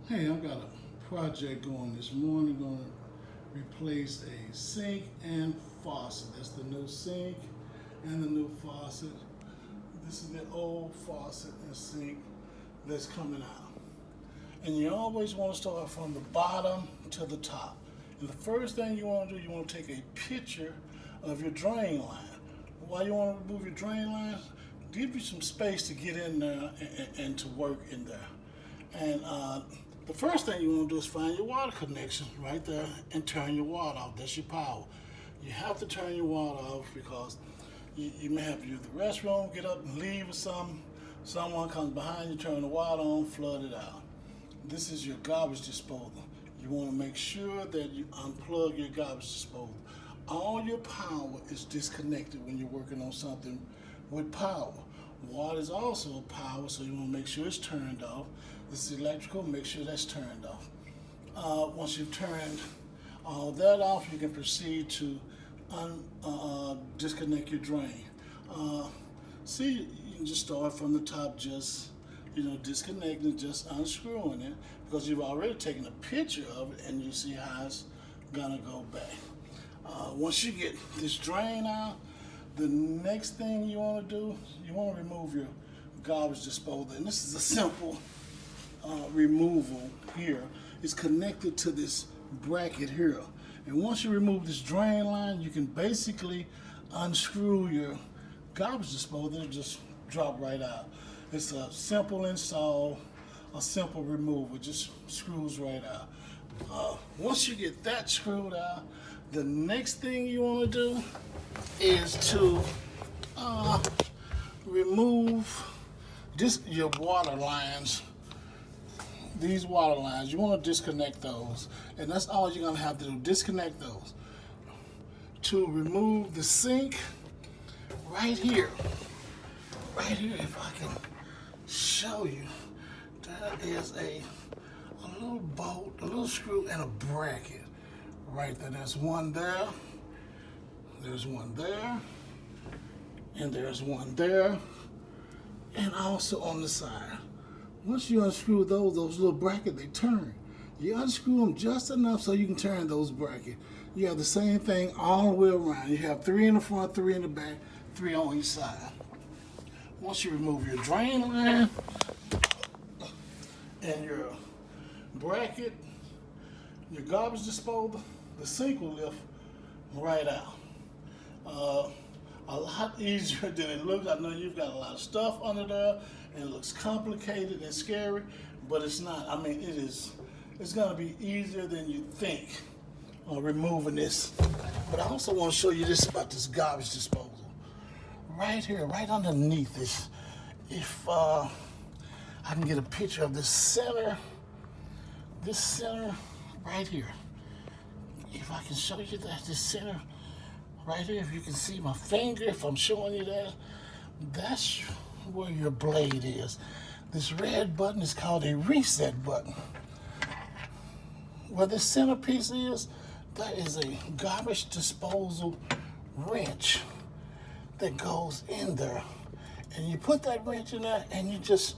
Hey, I've got a project going this morning. Going to replace a sink and faucet. That's the new sink and the new faucet. This is the old faucet and sink that's coming out. And you always want to start from the bottom to the top. And the first thing you want to do, you want to take a picture of your drain line. Why you want to remove your drain line? Give you some space to get in there and to work in there. And the first thing you want to do is find your water connection right there and turn your water off. That's your power. You have to turn your water off because you may have to use the restroom, get up and leave or something. Someone comes behind you, turn the water on, flood it out. This is your garbage disposal. You want to make sure that you unplug your garbage disposal. All your power is disconnected when you're working on something with power. Water is also power, so you want to make sure it's turned off. This is electrical, make sure that's turned off. Once you've turned all that off, you can proceed to disconnect your drain. See, you can just start from the top, just disconnecting, just unscrewing it, because you've already taken a picture of it and you see how it's gonna go back. Once you get this drain out, the next thing you want to do, you want to remove your garbage disposal. And this is a simple removal here. It's connected to this bracket here. And once you remove this drain line, you can basically unscrew your garbage disposal and just drop right out. It's a simple install, a simple removal. It just screws right out. Once you get that screwed out, the next thing you want to do is to remove your water lines. These water lines, you want to disconnect those, and that's all you're going to have to do, disconnect those. To remove the sink, right here, if I can show you, there is a little bolt, a little screw, and a bracket right there. There's one there, there's one there, and there's one there, and also on the side. Once you unscrew those little brackets, they turn. You unscrew them just enough so you can turn those brackets. You have the same thing all the way around. You have 3 in the front, 3 in the back, 3 on each side. Once you remove your drain line and your bracket, your garbage disposal, the sink will lift right out. A lot easier than it looks. I know you've got a lot of stuff under there and it looks complicated and scary, but it's not. I mean, it's gonna be easier than you think on removing this. But I also want to show you this about this garbage disposal. Right here, right underneath this, if I can get a picture of this center right here. If I can show you that, this center right here, if you can see my finger, if I'm showing you that, that's where your blade is. This red button is called a reset button. Where this centerpiece is, that is a garbage disposal wrench that goes in there. And you put that wrench in there and you just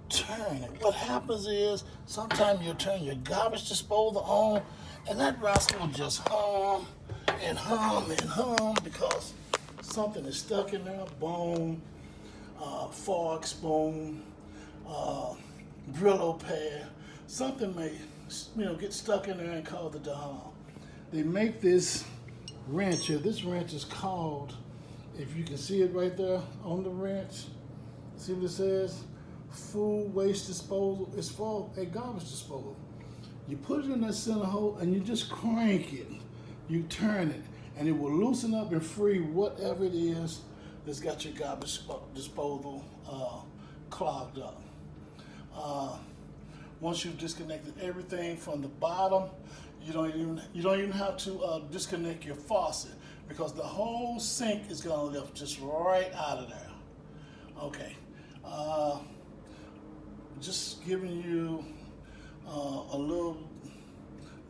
turn it. What happens is, sometimes you turn your garbage disposal on and that rascal will just hum and hum and hum because something is stuck in there, bone, fork, spoon, Brillo pad. Something may get stuck in there and cause it to hum. They make this wrench here. This wrench is called, if you can see it right there on the wrench, see what it says? Food waste disposal. It's for a garbage disposal. You put it in that center hole and you just crank it. You turn it and it will loosen up and free whatever it is that's got your garbage disposal clogged up. Once you've disconnected everything from the bottom, you don't even have to disconnect your faucet because the whole sink is going to lift just right out of there. Okay. Just giving you a little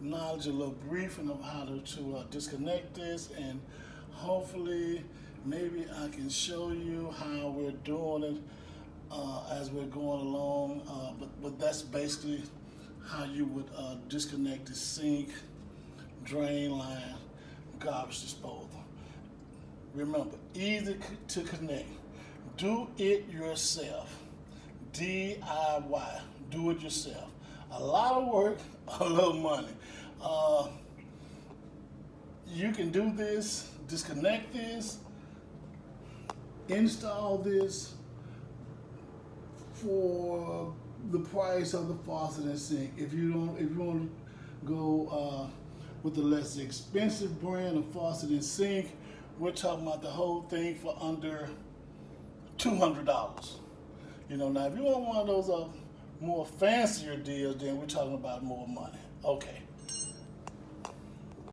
knowledge, a little briefing of how to disconnect this, and hopefully maybe I can show you how we're doing it as we're going along. But that's basically how you would disconnect the sink, drain line, garbage disposal. Remember, easy to connect. Do it yourself. DIY. Do it yourself. A lot of work, a little money. You can do this, disconnect this, install this for the price of the faucet and sink. If you want to go with the less expensive brand of faucet and sink, we're talking about the whole thing for under $200. You know, now if you want one of those more fancier deals, then we're talking about more money. Okay.